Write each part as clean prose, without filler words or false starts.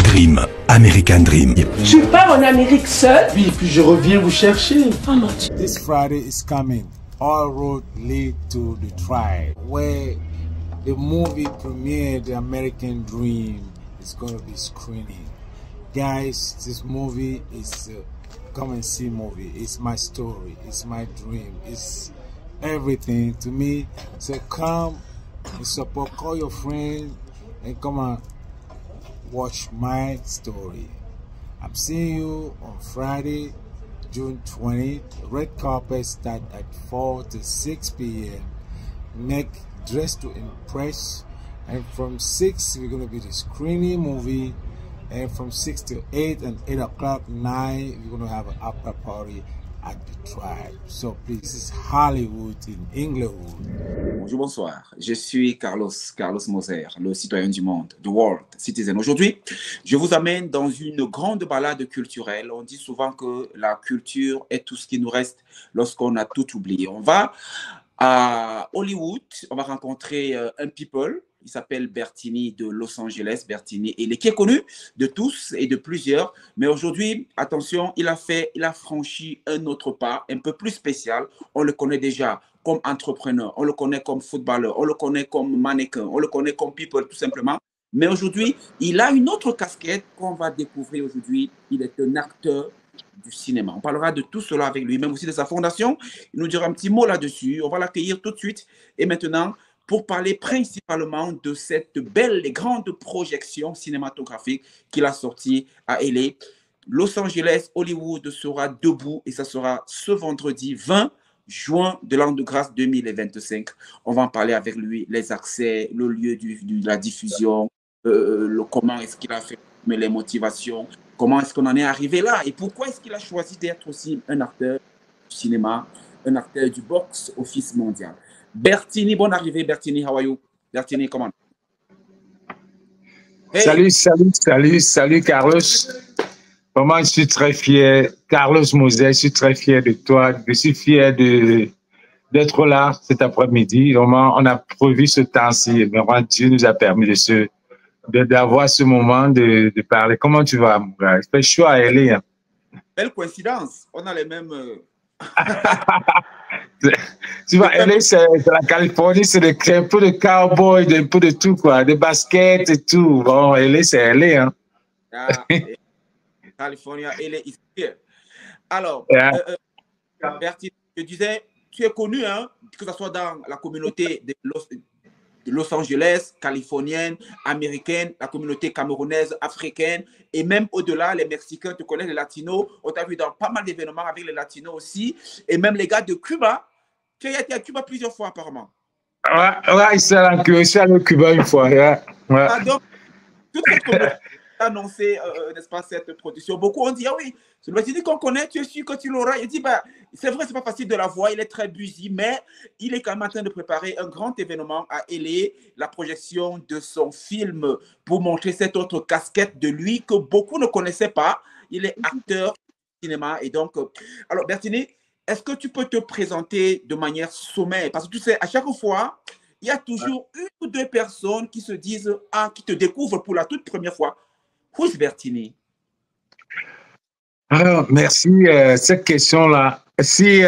Dream, American Dream. Je pars en Amérique seule. Oui, puis je reviens vous chercher. Oh mon Dieu. This Friday is coming. All roads lead to the tribe, where the movie premiere, The American Dream, is going to be screening. Guys, this movie is come and see movie. It's my story. It's my dream. It's everything to me. So come and support. Call your friends and come and watch my story. I'm seeing you on Friday, June 20th. Red carpet start at 4 to 6 p.m. Make dress to impress. And from 6, we're going to be the screening movie. And from 6 to 8 and 8 o'clock, 9, we're going to have an after party at the tribe. So please, this is Hollywood in Inglewood. Bonjour, bonsoir. Je suis Carlos Moser, le citoyen du monde, the world citizen. Aujourd'hui, je vous amène dans une grande balade culturelle. On dit souvent que la culture est tout ce qui nous reste lorsqu'on a tout oublié. On va à Hollywood, on va rencontrer un people. Il s'appelle Bertini de Los Angeles. Bertini, qui est connu de tous et de plusieurs. Mais aujourd'hui, attention, il a franchi un autre pas un peu plus spécial. On le connaît déjà comme entrepreneur, on le connaît comme footballeur, on le connaît comme mannequin, on le connaît comme people tout simplement. Mais aujourd'hui, il a une autre casquette qu'on va découvrir aujourd'hui. Il est un acteur du cinéma. On parlera de tout cela avec lui, même aussi de sa fondation. Il nous dira un petit mot là-dessus. On va l'accueillir tout de suite. Et maintenant, pour parler principalement de cette belle et grande projection cinématographique qu'il a sortie à LA. Los Angeles, Hollywood sera debout et ça sera ce vendredi 20 juin de l'an de grâce 2025. On va en parler avec lui, les accès, le lieu de la diffusion, comment est-ce qu'il a fait, mais les motivations, comment est-ce qu'on en est arrivé là et pourquoi est-ce qu'il a choisi d'être aussi un acteur du cinéma, un acteur du box-office mondial. Bertini, bonne arrivée. Bertini, how are you? Bertini, comment? Hey. Salut, Carlos. Vraiment, je suis très fier. Carlos Moser, je suis très fier de toi. Je suis fier d'être là cet après-midi. Vraiment, on a prévu ce temps-ci. Vraiment, Dieu nous a permis d'avoir ce moment de parler. Comment tu vas, mon gars? Il fait chaud à LA. Hein? Belle coïncidence. On a les mêmes... Tu vois, LA, c'est la Californie, c'est un peu de cowboy, un peu de tout, quoi, de basket et tout. Bon, LA, c'est LA, hein. California, LA is here. Alors, Bertini, je disais, tu es connu, hein, que ce soit dans la communauté de Los Angeles, californienne, américaine, la communauté camerounaise, africaine, et même au-delà, les Mexicains te connaissent, les Latinos. On t'a vu dans pas mal d'événements avec les Latinos aussi, et même les gars de Cuba. Tu as été à Cuba plusieurs fois, apparemment. Ouais, je suis allé au Cuba une fois. Ouais. Ah, donc, toute cette communauté a annoncé, n'est-ce pas, cette production. Beaucoup ont dit, ah oui, c'est le Bertini qu'on connaît, tu es sûr que tu l'auras. Il dit, bah, c'est vrai, c'est pas facile de la voir, il est très busy, mais il est quand même en train de préparer un grand événement à LA, la projection de son film pour montrer cette autre casquette de lui que beaucoup ne connaissaient pas. Il est acteur de cinéma. Et donc, alors Bertini, est-ce que tu peux te présenter de manière sommaire? Parce que tu sais, à chaque fois, il y a toujours une ou deux personnes qui se disent, ah, qui te découvrent pour la toute première fois. Who's Bertini? Alors, merci. Cette question-là, si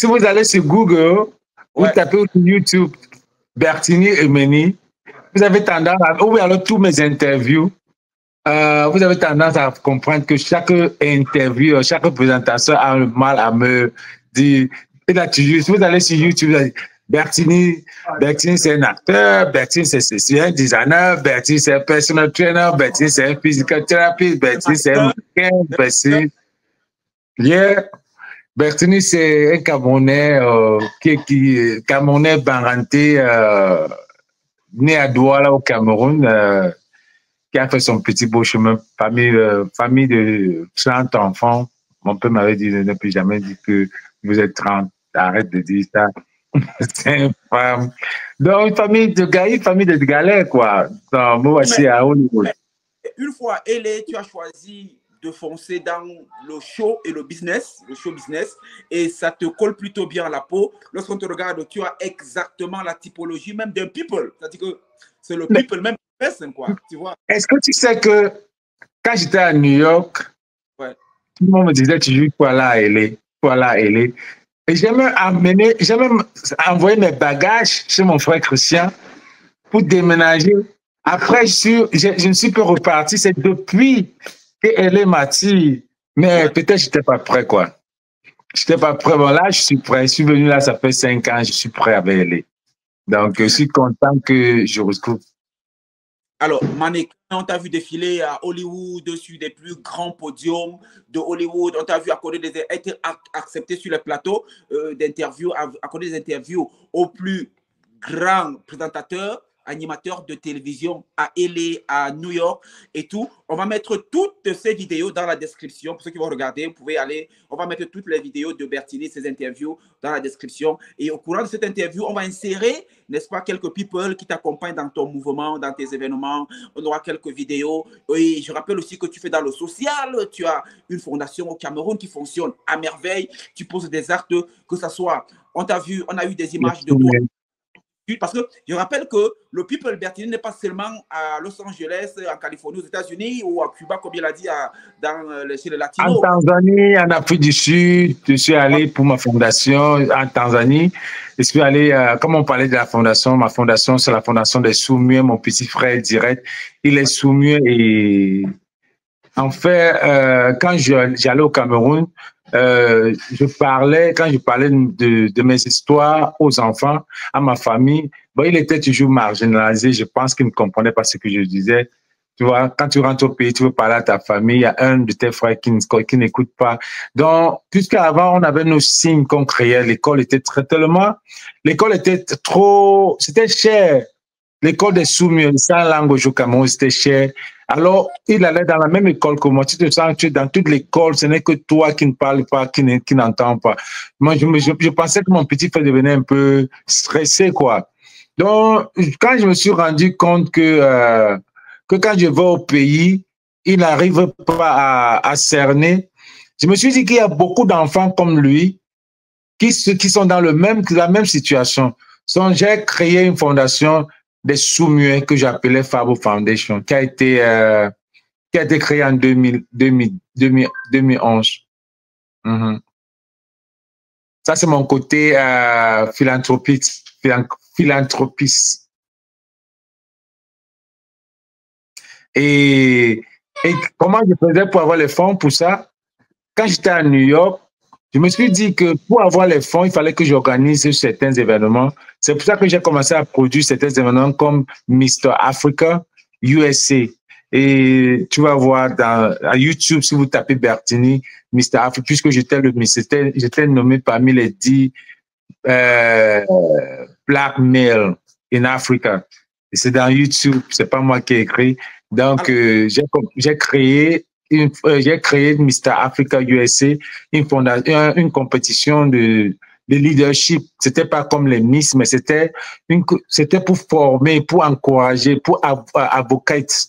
vous allez sur Google, vous tapez sur YouTube Bertini Emeni, vous avez tendance à ouvrir alors tous mes interviews. Vous avez tendance à comprendre que chaque interview, chaque présentation a un mal à me dire. Et là, vous allez sur YouTube, Bertini c'est un acteur, Bertini c'est un designer, Bertini c'est un personal trainer, Bertini c'est un physical therapist, Bertini c'est un médecin, Bertini c'est un Camerounais, Camerounais Baranté, né à Douala au Cameroun, qui a fait son petit beau chemin, famille de 30 enfants. Mon père m'avait dit, ne plus jamais dire que vous êtes 30, arrête de dire ça. C'est une femme. Donc, une famille de galères, quoi. Donc, moi aussi, à Hollywood. Une fois LA, tu as choisi de foncer dans le show et le show business, et ça te colle plutôt bien à la peau. Lorsqu'on te regarde, tu as exactement la typologie même d'un people. C'est-à-dire que c'est le people même personne, quoi, tu vois. Est-ce que tu sais que quand j'étais à New York, Ouais. tout le monde me disait toujours faut aller à LA, faut aller à LA. Et j'ai même envoyé mes bagages chez mon frère Christian pour déménager. Après, je ne suis plus reparti. C'est depuis que LA m'attire. Mais peut-être je n'étais pas prêt, quoi. Je n'étais pas prêt. Bon, là, je suis prêt. Je suis venu là, ça fait 5 ans, je suis prêt avec LA. Donc, je suis content que je retrouve. Alors, mannequin, on t'a vu défiler à Hollywood sur des plus grands podiums de Hollywood. On t'a vu être accepté sur les plateaux d'interviews, accorder des interviews aux plus grands présentateurs, animateurs de télévision à LA, à New York et tout. On va mettre toutes ces vidéos dans la description. Pour ceux qui vont regarder, vous pouvez aller. On va mettre toutes les vidéos de Bertini, ces interviews dans la description. Et au courant de cette interview, on va insérer, n'est-ce pas, quelques people qui t'accompagnent dans ton mouvement, dans tes événements. On aura quelques vidéos. Et je rappelle aussi que tu fais dans le social. Tu as une fondation au Cameroun qui fonctionne à merveille. Tu poses des actes, que ce soit, on t'a vu, on a eu des images de toi. Parce que je rappelle que le People Bertini n'est pas seulement à Los Angeles, en Californie, aux États-Unis ou à Cuba, comme il a dit, chez les Latinos. En Tanzanie, en Afrique du Sud, je suis allé pour ma fondation en Tanzanie. Je suis allé, comme on parlait de la fondation, ma fondation, c'est la fondation des sourds-muets, mon petit frère direct. Il est sourd-muet et en fait, quand j'allais au Cameroun, quand je parlais de mes histoires aux enfants, à ma famille, bon, il était toujours marginalisé. Je pense qu'il ne comprenait pas ce que je disais. Tu vois, quand tu rentres au pays, tu veux parler à ta famille, il y a un de tes frères qui n'écoute pas. Donc, puisqu'avant, on avait nos signes qu'on créait, l'école était c'était cher. L'école des sourds-muets, sans langue au Cameroun, c'était cher. Alors, il allait dans la même école que moi. Tu te sens que dans toute l'école, ce n'est que toi qui ne parles pas, qui n'entends pas. Moi, je pensais que mon petit frère devenait un peu stressé, quoi. Donc, quand je me suis rendu compte que quand je vais au pays, il n'arrive pas à cerner, je me suis dit qu'il y a beaucoup d'enfants comme lui qui sont dans la même situation. Donc, j'ai créé une fondation des sourds-muets que j'appelais Fabo Foundation, qui a été créée en 2011. Ça, c'est mon côté philanthropiste. Et comment je faisais pour avoir les fonds pour ça? Quand j'étais à New York, je me suis dit que pour avoir les fonds, il fallait que j'organise certains événements. C'est pour ça que j'ai commencé à produire certains événements comme Mr. Africa USA. Et tu vas voir à YouTube, si vous tapez Bertini, Mr. Africa, puisque j'étais nommé parmi les 10 black males in Africa. Et c'est dans YouTube, c'est pas moi qui ai écrit. Donc, j'ai créé Mr. Africa USA, une compétition de leadership. C'était pas comme les Miss, mais c'était pour former, pour encourager, pour advocate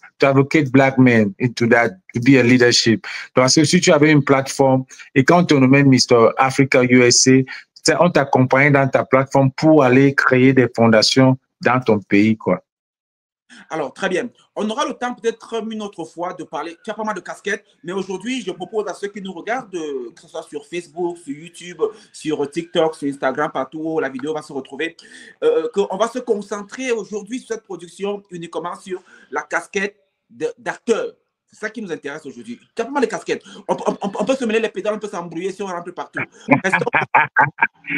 black men into that, to be a leadership. Donc, si tu avais une plateforme et quand on nommait Mr. Africa USA, on t'accompagnait dans ta plateforme pour aller créer des fondations dans ton pays, quoi. Alors, très bien. On aura le temps peut-être une autre fois de parler. Tu as pas mal de casquettes, mais aujourd'hui, je propose à ceux qui nous regardent, que ce soit sur Facebook, sur YouTube, sur TikTok, sur Instagram, partout où la vidéo va se retrouver, qu'on va se concentrer aujourd'hui sur cette production uniquement sur la casquette d'acteur. C'est ça qui nous intéresse aujourd'hui. Tu as pas mal de casquettes. On peut se mêler les pédales, on peut s'embrouiller si on rentre partout.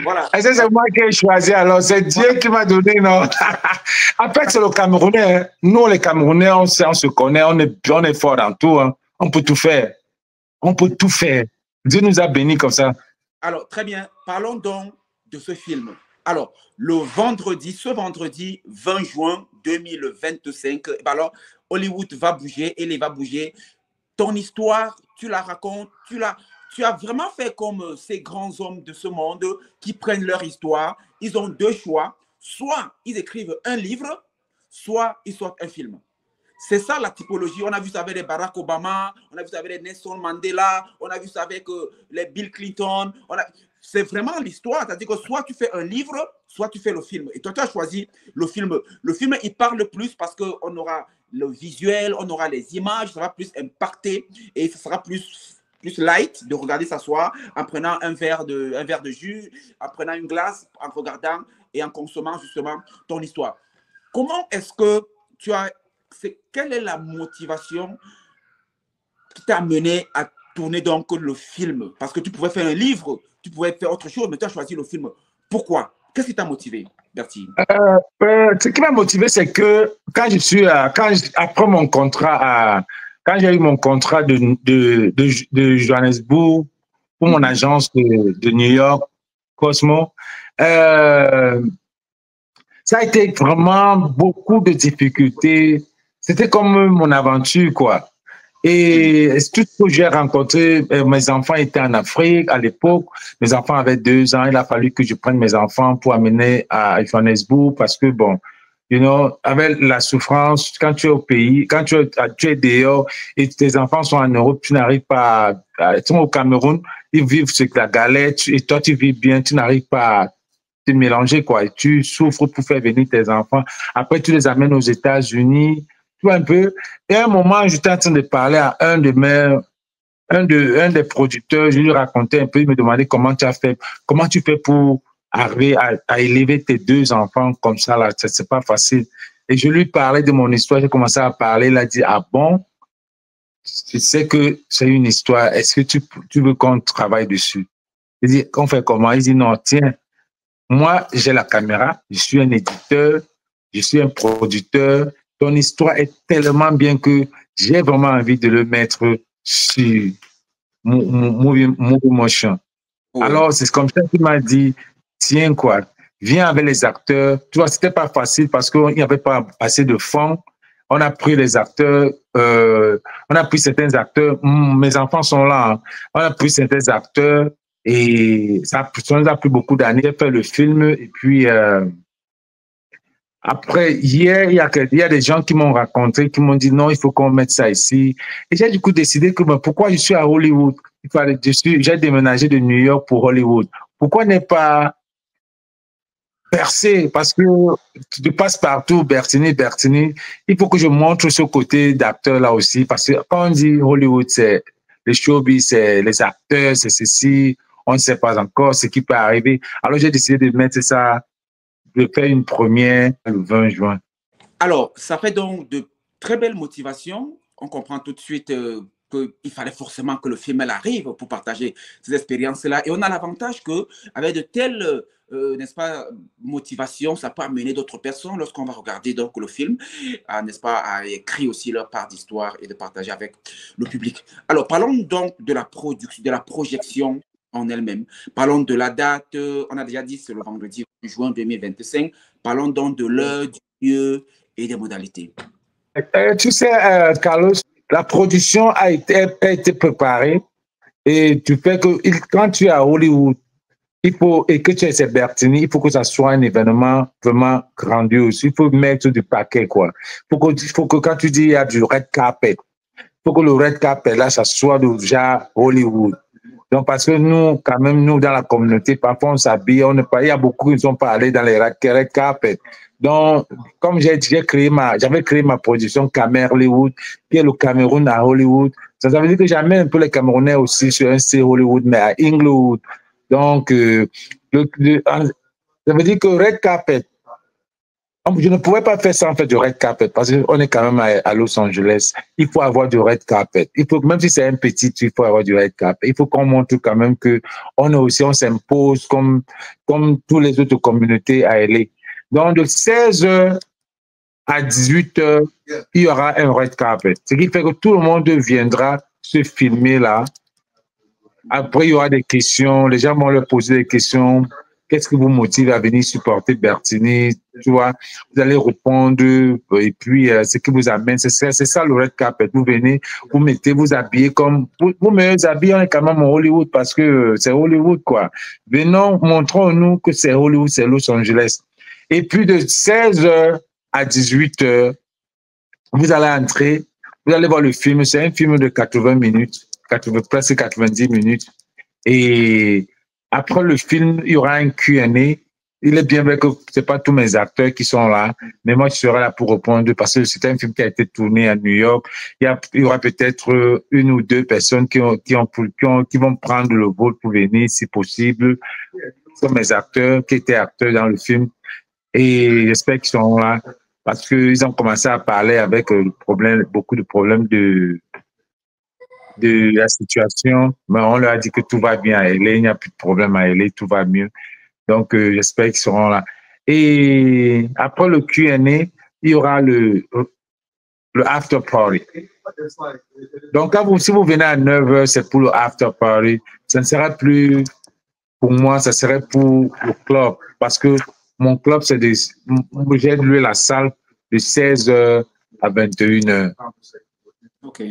Voilà. C'est moi qui ai choisi, alors c'est Dieu qui m'a donné, non? En fait, c'est le Camerounais. Hein. Nous, les Camerounais, on se connaît, on est fort dans tout. Hein. On peut tout faire. On peut tout faire. Dieu nous a bénis comme ça. Alors, très bien. Parlons donc de ce film. Alors, ce vendredi 20 juin 2025, alors, Hollywood va bouger, elle va bouger. Ton histoire, tu la racontes, tu as vraiment fait comme ces grands hommes de ce monde qui prennent leur histoire. Ils ont deux choix. Soit ils écrivent un livre, soit ils sortent un film. C'est ça la typologie. On a vu ça avec les Barack Obama, on a vu ça avec les Nelson Mandela, on a vu ça avec les Bill Clinton. C'est vraiment l'histoire. C'est-à-dire que soit tu fais un livre, soit tu fais le film. Et toi, tu as choisi le film. Le film, il parle plus parce qu'on aura le visuel, on aura les images, ça va plus impacter et ce sera plus light de regarder s'asseoir en prenant un verre de jus, en prenant une glace, en regardant et en consommant justement ton histoire. Comment est-ce que quelle est la motivation qui t'a mené à tourner donc le film? Parce que tu pouvais faire un livre, tu pouvais faire autre chose, mais tu as choisi le film. Pourquoi? Qu'est-ce qui t'a motivé, Bertie? Ce qui m'a motivé, c'est que après mon contrat quand j'ai eu mon contrat de Johannesburg pour mon agence de New York, Cosmo, ça a été vraiment beaucoup de difficultés. C'était comme mon aventure, quoi. Et tout ce que j'ai rencontré, mes enfants étaient en Afrique à l'époque. Mes enfants avaient 2 ans. Il a fallu que je prenne mes enfants pour amener à Johannesburg parce que, bon, avec la souffrance, quand tu es au pays, quand tu es dehors et tes enfants sont en Europe, tu n'arrives pas ils sont au Cameroun, ils vivent sur la galette et toi, tu vis bien, tu n'arrives pas à te mélanger, quoi. Et tu souffres pour faire venir tes enfants. Après, tu les amènes aux États-Unis. Tu vois un peu. Et à un moment, j'étais en train de parler à un des producteurs. Je lui racontais un peu. Il me demandait comment tu fais pour arriver à élever tes 2 enfants comme ça, là. C'est pas facile. Et je lui parlais de mon histoire. J'ai commencé à parler. Il a dit, ah bon? Tu sais que c'est une histoire. Est-ce que tu veux qu'on travaille dessus? Il dit, on fait comment? Il dit, non, tiens, moi, j'ai la caméra. Je suis un éditeur. Je suis un producteur. Ton histoire est tellement bien que j'ai vraiment envie de le mettre sur Motion. Oui. Alors, c'est comme ça qu'il m'a dit, tiens quoi, viens avec les acteurs. Tu vois, c'était pas facile parce qu'il n'y avait pas assez de fonds. On a pris les acteurs, on a pris certains acteurs. Mes enfants sont là. Hein. On a pris certains acteurs et ça nous a pris beaucoup d'années. J'ai fait le film et puis... Après, hier, il y a des gens qui m'ont raconté, qui m'ont dit non, il faut qu'on mette ça ici. Et j'ai du coup décidé que pourquoi je suis à Hollywood? J'ai déménagé de New York pour Hollywood. Pourquoi ne pas percer? Parce que tu passes partout, Bertini. Il faut que je montre ce côté d'acteur là aussi. Parce que quand on dit Hollywood, c'est les showbiz, c'est les acteurs, c'est ceci. On ne sait pas encore ce qui peut arriver. Alors, j'ai décidé de mettre ça. Je fais une première le 20 juin. Alors, ça fait donc de très belles motivations. On comprend tout de suite qu'il fallait forcément que le film arrive pour partager ces expériences-là. Et on a l'avantage qu'avec de telles, n'est-ce pas, motivations, ça peut amener d'autres personnes lorsqu'on va regarder donc le film, n'est-ce pas, à écrire aussi leur part d'histoire et de partager avec le public. Alors, parlons donc de la production, de la projection en elle-même. Parlons de la date, on a déjà dit c'est le vendredi juin 2025. Parlons donc de l'heure, du lieu et des modalités. Tu sais, Carlos, la production a été préparée et tu fais que quand tu es à Hollywood, et que tu es chez Bertini, il faut que ça soit un événement vraiment grandiose. Il faut mettre du paquet, quoi. Il faut que quand tu dis il y a du red carpet, il faut que le red carpet, là, ça soit déjà Hollywood. Donc, parce que nous, quand même, nous, dans la communauté, parfois, on s'habille, il y a beaucoup qui ne sont pas allés dans les red carpet. Donc, comme j'avais créé ma production Camer Hollywood, qui est le Cameroun à Hollywood. Ça veut dire que j'amène un peu les Camerounais aussi sur un C Hollywood, mais à Inglewood. Donc, ça veut dire que red carpet, je ne pouvais pas faire ça en fait du red carpet parce qu'on est quand même à Los Angeles. Il faut avoir du red carpet. Il faut, même si c'est un petit, il faut avoir du red carpet. Il faut qu'on montre quand même que on s'impose comme tous les autres communautés à LA. Donc, de 16h à 18h, il y aura un red carpet. Ce qui fait que tout le monde viendra se filmer là. Après, il y aura des questions. Les gens vont leur poser des questions. Qu'est-ce qui vous motive à venir supporter Bertini? Tu vois, vous allez répondre et puis ce qui vous amène, c'est ça le red carpet. Vous venez, vous mettez, vous habillez comme vous meilleurs habillés, on est quand même en Hollywood parce que c'est Hollywood quoi. Venons, montrons-nous que c'est Hollywood, c'est Los Angeles. Et puis de 16h à 18h, vous allez entrer, vous allez voir le film. C'est un film de 80 minutes, presque 90 minutes. Et après le film, il y aura un Q&A. il est bien vrai que c'est pas tous mes acteurs qui sont là, mais moi, je serai là pour répondre parce que c'est un film qui a été tourné à New York. Il y aura peut-être une ou deux personnes qui vont prendre le vol pour venir, si possible. Ce sont mes acteurs qui étaient acteurs dans le film et j'espère qu'ils seront là parce qu'ils ont commencé à parler avec beaucoup de problèmes de la situation. Mais on leur a dit que tout va bien à LA, il n'y a plus de problème à LA, tout va mieux. Donc, j'espère qu'ils seront là. Et après le Q&A, il y aura le after party. Donc, si vous venez à 9h, c'est pour le after party. Ça ne sera plus pour moi, ça serait pour le club. Parce que mon club, j'ai loué la salle de 16h à 21h. OK.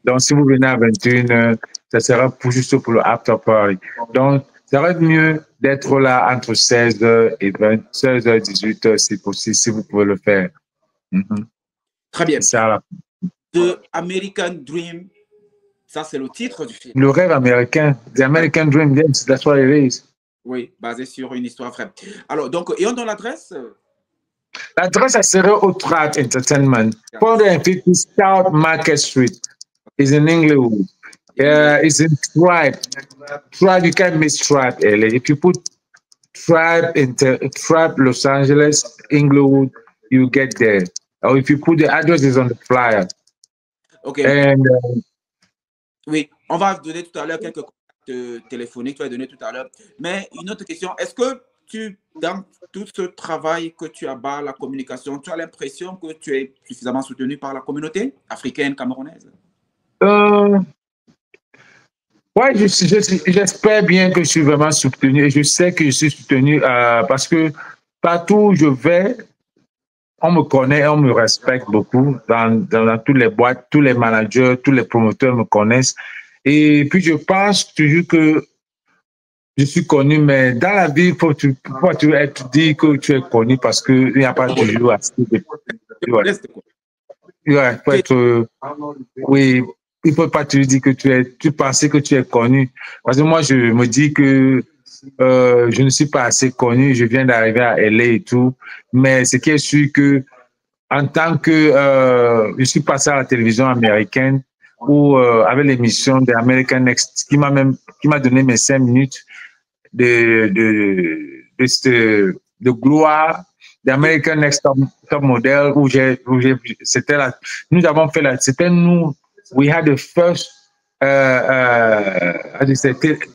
Donc, si vous venez à 21h, ça sera juste pour le after party. Donc, ça va être mieux d'être là entre 16h et 16h, 18h, si possible, si vous pouvez le faire. Très bien. Ça, The American Dream, ça c'est le titre du film. Le rêve américain, The American Dream, yes, that's what it is. Oui, basé sur une histoire vraie. Alors, donc, et on donne l'adresse? L'adresse, ça serait au Trat Entertainment, 450 South Market Street. It's in Inglewood. It's in Tribe. Tribe, you can't miss Tribe, LA. If you put Tribe Los Angeles, Inglewood, you get there. Or if you put the address is on the flyer. Okay. And, oui, on va donner tout à l'heure quelques contacts téléphoniques, tu vas donner tout à l'heure. Mais une autre question, est-ce que dans tout ce travail que tu as la communication, tu as l'impression que tu es suffisamment soutenu par la communauté africaine, camerounaise? Oui, j'espère bien que je suis vraiment soutenu et je sais que je suis soutenu parce que partout où je vais, on me connaît, on me respecte beaucoup dans toutes les boîtes, tous les managers, tous les promoteurs me connaissent. Et puis, je pense toujours que je suis connu, mais dans la vie, il faut toujours être dit que tu es connu parce qu'il n'y a pas toujours assez de... Ouais, faut être, oui, il ne faut pas te dire que tu pensais que tu es connu. Parce que moi, je me dis que je ne suis pas assez connu, je viens d'arriver à LA et tout. Mais ce qui est sûr que, en tant que je suis passé à la télévision américaine ou avec l'émission de American Next, qui m'a donné mes 5 minutes de gloire, d'American Next Top Model, c'était là, nous avons fait là, c'était nous, we had the first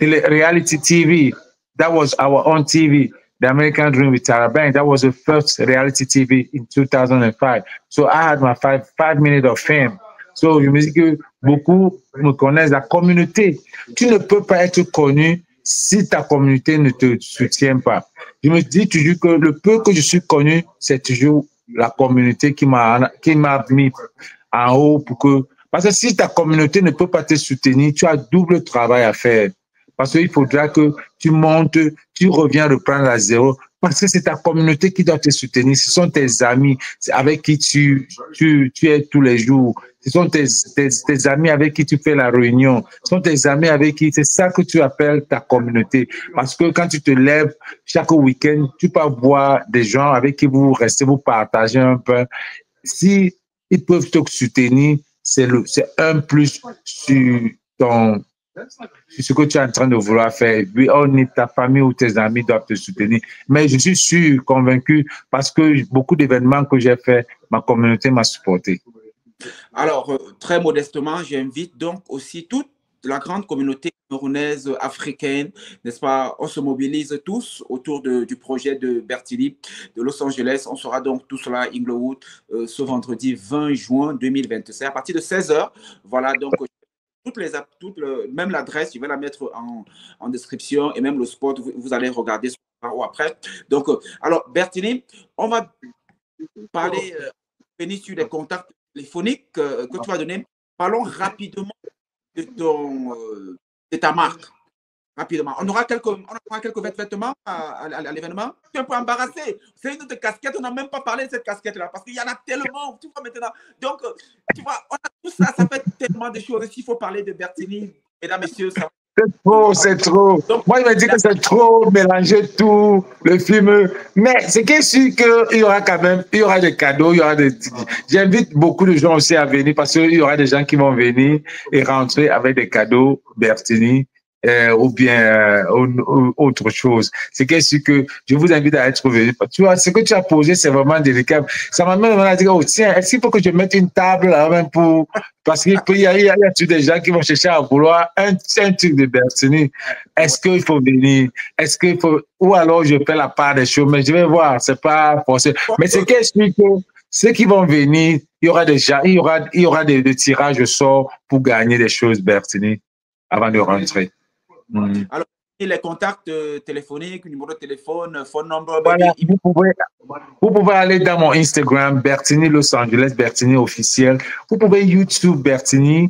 reality TV. That was our own TV. The American Dream with Tara Banks. That was the first reality TV in 2005. So I had my five minutes of fame. So je me dis que beaucoup me connaissent, la communauté. Tu ne peux pas être connu si ta communauté ne te soutient pas. Je me dis toujours que le peu que je suis connu, c'est toujours la communauté qui m'a mis en haut pour que... Parce que si ta communauté ne peut pas te soutenir, tu as double travail à faire. Parce qu'il faudra que tu montes, tu reviens reprendre à zéro. Parce que c'est ta communauté qui doit te soutenir. Ce sont tes amis avec qui tu es tous les jours. Ce sont tes amis avec qui tu fais la réunion. Ce sont tes amis avec qui... C'est ça que tu appelles ta communauté. Parce que quand tu te lèves chaque week-end, tu peux voir des gens avec qui vous restez, vous partagez un peu. Si ils peuvent te soutenir, c'est un plus sur ce que tu es en train de vouloir faire. Oui, ta famille ou tes amis doivent te soutenir. Mais je suis sûr, convaincu, parce que beaucoup d'événements que j'ai fait, ma communauté m'a supporté. Alors, très modestement, j'invite donc aussi toute la grande communauté camerounaise, africaine, n'est-ce pas? On se mobilise tous autour du projet de Bertilli de Los Angeles. On sera donc tous là à Inglewood ce vendredi 20 juin 2025 à partir de 16h. Voilà, donc même l'adresse, je vais la mettre en description et même le spot, vous allez regarder ou après. Donc, alors, Bertilli, on va parler, venir sur les contacts téléphoniques que tu vas donner. Parlons rapidement de ta marque. Rapidement. On aura quelques vêtements à l'événement. Tu es un peu embarrassé. C'est une autre casquette. On n'a même pas parlé de cette casquette-là parce qu'il y en a tellement. Tu vois maintenant. Donc, tu vois, on a tout ça. Ça fait tellement de choses. S'il faut parler de Bertilli, mesdames, messieurs, ça C'est trop, c'est trop. Donc, Moi, il me dit que c'est trop mélanger tout, le film. Mais c'est que sûr qu'il y aura quand même, il y aura des cadeaux, il y aura des. J'invite beaucoup de gens aussi à venir parce qu'il y aura des gens qui vont venir et rentrer avec des cadeaux Bertini. Ou bien autre chose. C'est que sûr que je vous invite à être venu. Tu vois, ce que tu as posé, c'est vraiment délicat. Ça m'a même dit, oh tiens, est-ce qu'il faut que je mette une table là même pour... Parce qu'il y a des gens qui vont chercher à vouloir un truc de Bertini. Est-ce qu'il faut venir? Est-ce qu'il faut... Ou alors je fais la part des choses, mais je vais voir, c'est pas forcé. Mais c'est que sûr que ceux qui vont venir, il y aura déjà, il y aura des tirages au sort pour gagner des choses Bertini avant de rentrer. Alors, les contacts téléphoniques, numéro de téléphone, phone number. Voilà, vous pouvez aller dans mon Instagram, Bertini Los Angeles, Bertini officiel. Vous pouvez YouTube Bertini.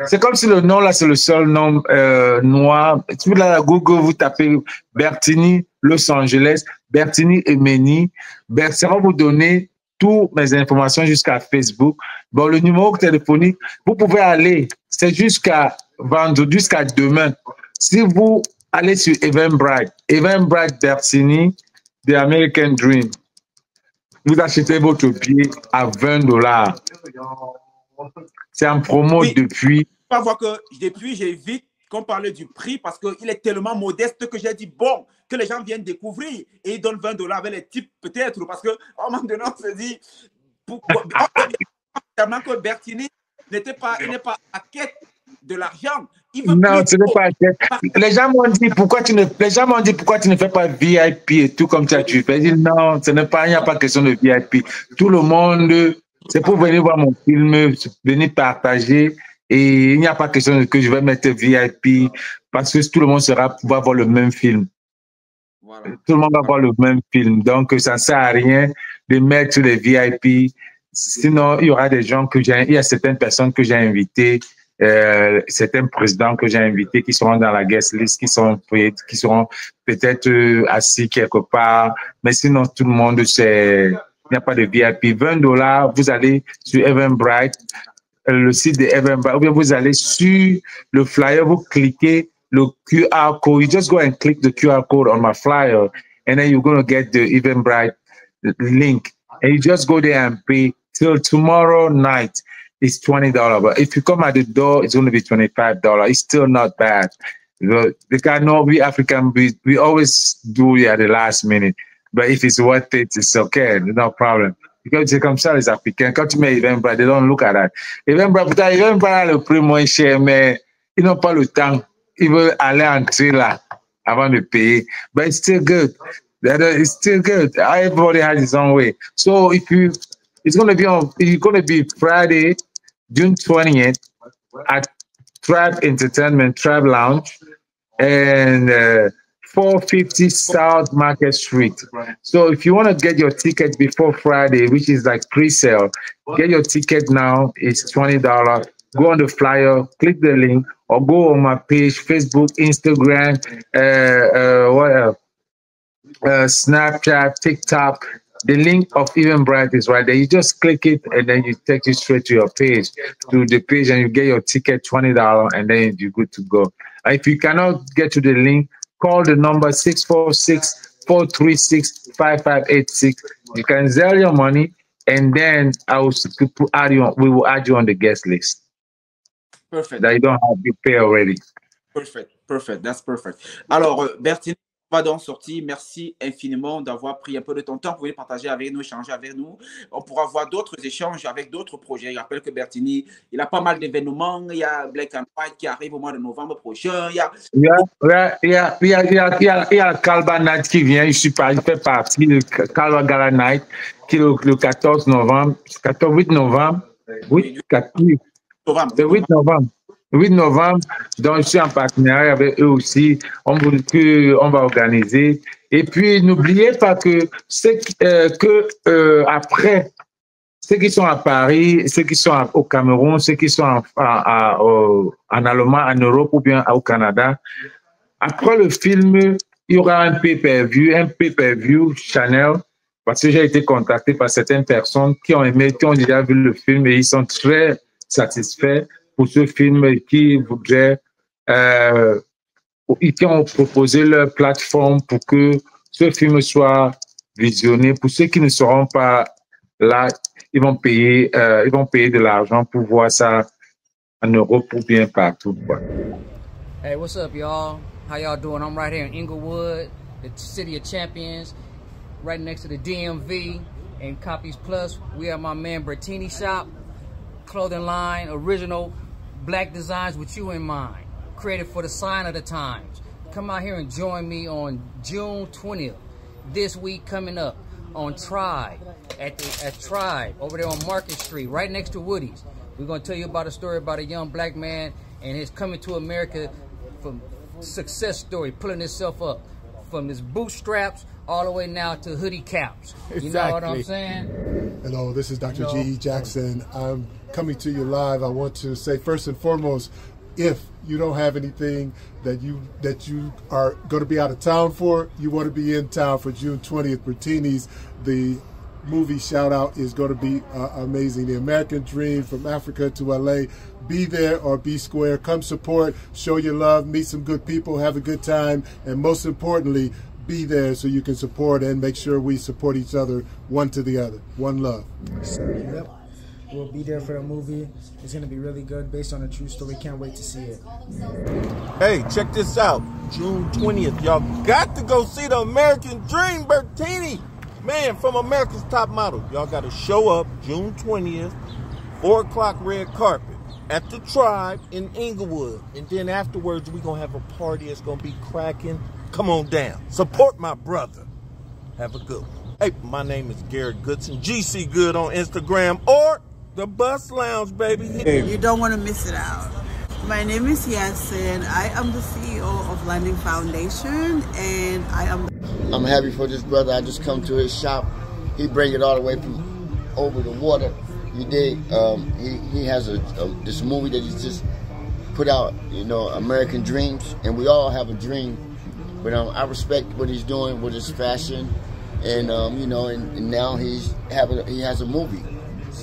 C'est comme si le nom là, c'est le seul nom noir. Si vous allez à Google, vous tapez Bertini Los Angeles, Bertini Emeni. Ça va vous donner toutes mes informations jusqu'à Facebook. Bon, le numéro téléphonique, vous pouvez aller, c'est jusqu'à vendredi, jusqu'à demain. Si vous allez sur Eventbrite Bertini, The American Dream, vous achetez votre billet à $20. C'est en promo depuis. Pas voir que depuis, j'évite qu'on parle du prix parce qu'il est tellement modeste que j'ai dit, bon, que les gens viennent découvrir et ils donnent $20 avec les types peut-être parce qu'à un moment donné, on se dit, pourquoi tellement que Bertini n'est pas à quête de l'argent. Non, ce n'est pas. Les gens m'ont dit pourquoi tu ne fais pas VIP et tout comme ça tu fais. Je dis non, ce n'est pas, il n'y a pas question de VIP. Tout le monde, c'est pour venir voir mon film, venir partager et il n'y a pas question que je vais mettre VIP parce que tout le monde va voir le même film. Voilà. Tout le monde va voir le même film. Donc, ça ne sert à rien de mettre les VIP. Sinon, il y aura des gens il y a certaines personnes que j'ai invitées. Certains présidents que j'ai invités qui seront dans la guest list, qui seront peut-être assis quelque part, mais sinon tout le monde il n'y a pas de VIP. $20, vous allez sur Eventbrite, le site de Eventbrite, ou bien vous allez sur le flyer, vous cliquez le QR code, you just go and click the QR code on my flyer, and then you're going to get the Eventbrite link, and you just go there and pay till tomorrow night. It's $20, but if you come at the door, it's going to be $25. It's still not bad. Because I know we African, we always do it at the last minute. But if it's worth it, it's okay, no problem. Because c'est comme ça les Africains. Quand tu mets Eventbrite, they don't look at that. Eventbrite a le prix moins cher, mais ils n'ont pas le temps. Ils veulent aller entrer là avant de payer. But it's still good. It's still good. Everybody has his own way. So it's going to be Friday, June 20th at Tribe Entertainment, Tribe Lounge, and 450 South Market Street. So if you want to get your ticket before Friday, which is like pre-sale, get your ticket now. It's $20. Go on the flyer, click the link, or go on my page, Facebook, Instagram, Snapchat, TikTok. The link of Eventbrite is right there. You just click it and then you take it straight to your page, to the page, and you get your ticket, $20, and then you're good to go. If you cannot get to the link, call the number 646-436-5586. You can sell your money, and then we will add you on the guest list. Perfect. That you don't have to pay already. Perfect. That's perfect. Alors, Bertini, pas donc sorti. Merci infiniment d'avoir pris un peu de ton temps pour partager avec nous, échanger avec nous. On pourra voir d'autres échanges avec d'autres projets. Je rappelle que Bertini, il a pas mal d'événements. Il y a Black and White qui arrive au mois de novembre prochain. Il y a Kalba Night qui vient. Il fait partie de Kalba Gala Night qui est le 14 novembre. 8 novembre. 8 novembre. 8 novembre, donc je suis en partenariat avec eux aussi. On va organiser. Et puis, n'oubliez pas que après, ceux qui sont à Paris, ceux qui sont au Cameroun, ceux qui sont en Allemagne, en Europe ou bien au Canada, après le film, il y aura un pay-per-view Channel, parce que j'ai été contacté par certaines personnes qui ont déjà vu le film et ils sont très satisfaits pour ce film qui voudrait Ils ont proposé leur plateforme pour que ce film soit visionné. Pour ceux qui ne seront pas là, ils vont payer de l'argent pour voir ça en Europe ou bien partout, quoi. Hey, what's up, y'all? How y'all doing? I'm right here in Inglewood, the city of champions, right next to the DMV and Copies Plus. We have my man Bertini Shop, clothing line, original black designs with you in mind, created for the sign of the times. Come out here and join me on June 20th, this week coming up on Tribe, at Tribe, over there on Market Street, right next to Woody's. We're going to tell you about a story about a young black man and his coming to America from success story, pulling himself up from his bootstraps all the way now to hoodie caps. You know what I'm saying? Hello, this is Dr. G.E. Jackson. I'm coming to you live. I want to say first and foremost, if you don't have anything that you are going to be out of town for, you want to be in town for June 20th, Bertini's, the movie shout out is going to be amazing. The American Dream from Africa to LA. Be there or be square. Come support, show your love, meet some good people, have a good time, and most importantly, be there so you can support and make sure we support each other, one to the other. One love. Yep. We'll be there for the movie. It's going to be really good, based on a true story. Can't wait to see it. Hey, check this out. June 20th, y'all got to go see the American Dream, Bertini. Man, from America's Top Model. Y'all got to show up June 20th, 4 o'clock red carpet at the Tribe in Inglewood. And then afterwards, we're going to have a party. It's going to be cracking. Come on down. Support my brother. Have a good one. Hey, my name is Garrett Goodson, GC Good on Instagram, or the Bus Lounge, baby. You don't want to miss it out. My name is Yasin. I am the CEO of Landing Foundation, and I'm happy for this brother. I just come to his shop. He bring it all the way from over the water. You dig? He has this movie that he's just put out, you know, American Dreams, and we all have a dream. But I respect what he's doing with his fashion, and you know, and now he has a movie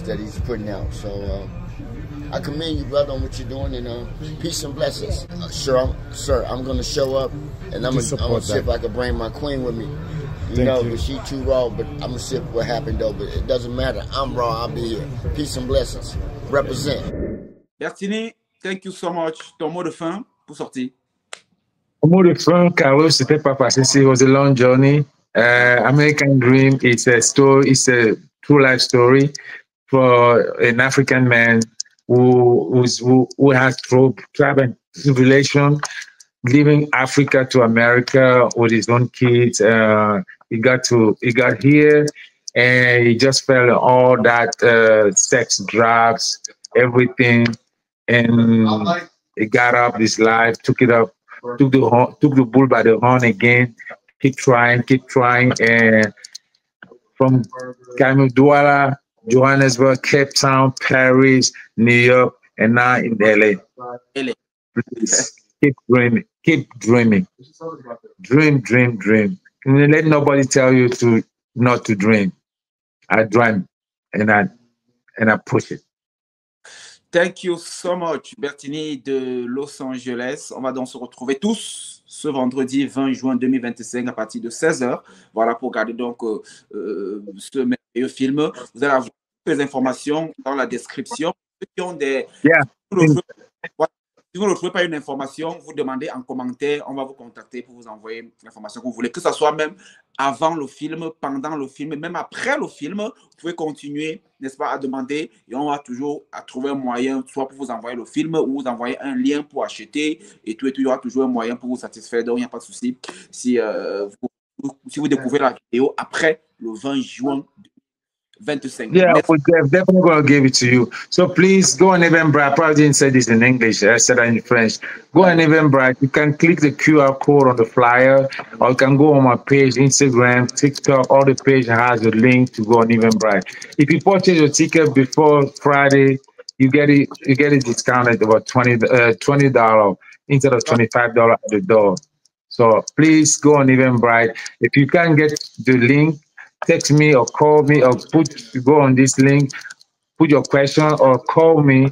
that he's putting out. So I commend you, brother, on what you're doing, and peace and blessings. Sir, I'm gonna show up, and I'm gonna see if I can bring my queen with me. You know, but she too raw, but I'm gonna see what happened though. But it doesn't matter. I'm raw. I'll be here. Peace and blessings. Represent. Bertini, thank you so much. Ton mot de fin pour sortir. Au mot de fin, Carlos, c'était pas facile. It was a long journey. American Dream is a story. It's a true life story for an African man who has through travel and tribulation, leaving Africa to America with his own kids. He got here, and he just felt all that sex, drugs, everything, and he got up his life, took the bull by the horn again. Keep trying, and from Camille Douala, Johannesburg, Cape Town, Paris, New York, and now in LA. Please keep dreaming. Dream. Let nobody tell you not to dream. I dream, and I push it. Thank you so much, Bertini de Los Angeles. On va donc se retrouver tous ce vendredi 20 juin 2025 à partir de 16h. Voilà, pour regarder donc ce merveilleux film. Vous allez avoir toutes les informations dans la description. Ceux qui ont des... Si vous ne trouvez pas une information, vous demandez en commentaire, on va vous contacter pour vous envoyer l'information que vous voulez, que ce soit même avant le film, pendant le film, même après le film, vous pouvez continuer, n'est-ce pas, à demander et on va toujours trouver un moyen, soit pour vous envoyer le film ou vous envoyer un lien pour acheter et tout, il y aura toujours un moyen pour vous satisfaire, donc il n'y a pas de souci si vous découvrez la vidéo après le 20 juin 25. Yeah, we're definitely going to give it to you. So please go on Eventbrite. I probably didn't say this in English. I said that in French. Go on Eventbrite. You can click the QR code on the flyer, or you can go on my page, Instagram, TikTok. All the page has a link to go on Eventbrite. If you purchase your ticket before Friday, you get a discount at about $20 instead of $25 at the door. So please go on Eventbrite. If you can't get the link, text me or call me or go on this link, put your question or call me,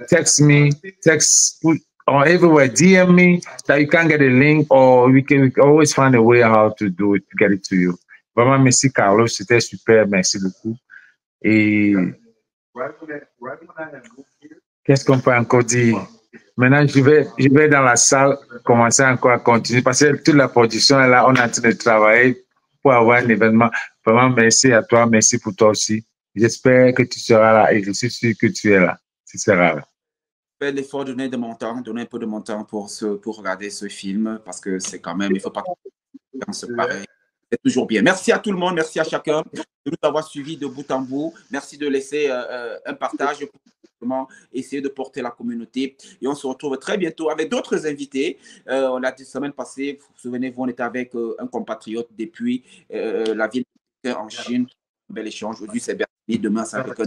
put or everywhere. DM me that you can get a link, or we can always find a way how to do it to get it to you. Vraiment, merci Carlos, c'était super, merci beaucoup. Et qu'est-ce qu'on peut encore dire? Maintenant, je vais dans la salle commencer encore à continuer parce que toute la production est là, on est en train de travailler pour avoir un événement. Vraiment, merci à toi, merci pour toi aussi. J'espère que tu seras là et je suis sûr que tu es là. Tu seras là. Je fais l'effort de donner un peu de mon temps pour regarder ce film parce que c'est quand même, il ne faut pas se pareil. C'est toujours bien. Merci à tout le monde, merci à chacun de nous avoir suivis de bout en bout. Merci de laisser un partage pour essayer de porter la communauté. Et on se retrouve très bientôt avec d'autres invités. On a la semaine passée, vous vous souvenez-vous, on était avec un compatriote depuis la ville en Chine. Un bel échange. Aujourd'hui, c'est Bertini. Demain, c'est avec un.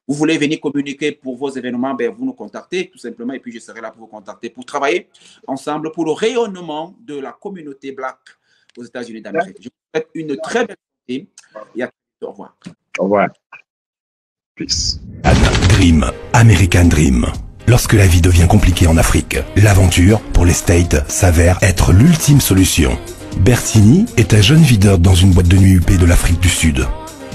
Vous voulez venir communiquer pour vos événements, ben, vous nous contactez tout simplement et puis je serai là pour vous contacter pour travailler ensemble pour le rayonnement de la communauté Black aux États-Unis d'Amérique. Je vous souhaite une très belle journée et à très bientôt. Au revoir. Au revoir. Peace. Dream, American Dream. Lorsque la vie devient compliquée en Afrique, l'aventure pour les States s'avère être l'ultime solution. Bertini est un jeune videur dans une boîte de nuit huppée de l'Afrique du Sud.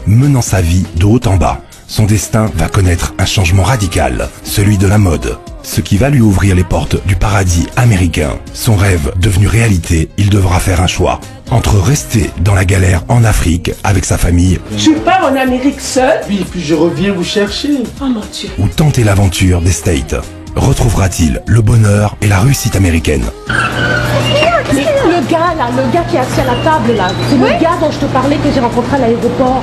Menant sa vie de haut en bas, son destin va connaître un changement radical, celui de la mode, ce qui va lui ouvrir les portes du paradis américain. Son rêve devenu réalité, il devra faire un choix. Entre rester dans la galère en Afrique avec sa famille, Je pars en Amérique seule. Oui, puis je reviens vous chercher. Oh mon Dieu. ou tenter l'aventure des States. Retrouvera-t-il le bonheur et la réussite américaine? Mais le gars qui est assis à la table là, c'est le gars dont je te parlais que j'ai rencontré à l'aéroport.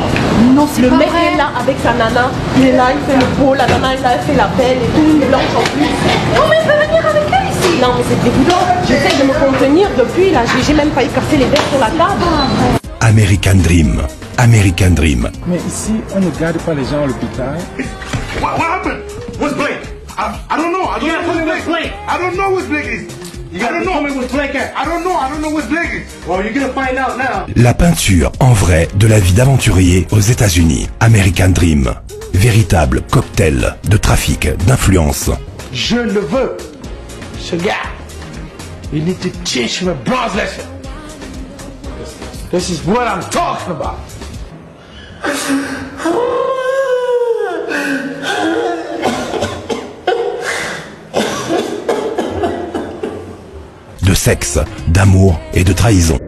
Non, c'est Le pas mec vrai. est là avec sa nana, il est là, il fait le beau, la nana est là, elle fait la belle et tout, il blanche en plus. Comment il peut venir avec elle ici? Non mais c'est dégoûtant, j'essaie de me contenir depuis là, j'ai même pas écarté les verres sur la table. American Dream. American Dream. Mais ici, on ne garde pas les gens à l'hôpital. What happened? What's Blake? I don't know. I don't know what's Blake. I don't know what's Blake is. I don't know what's Blake at. I don't know what's Blake is. Well, you're gonna find out now. La peinture en vrai de la vie d'aventurier aux États-Unis. American Dream. Véritable cocktail de trafic, d'influence. Je le veux. Ce gars. You need to teach him a bronze lesson. This is what I'm talking about. De sexe, d'amour et de trahison.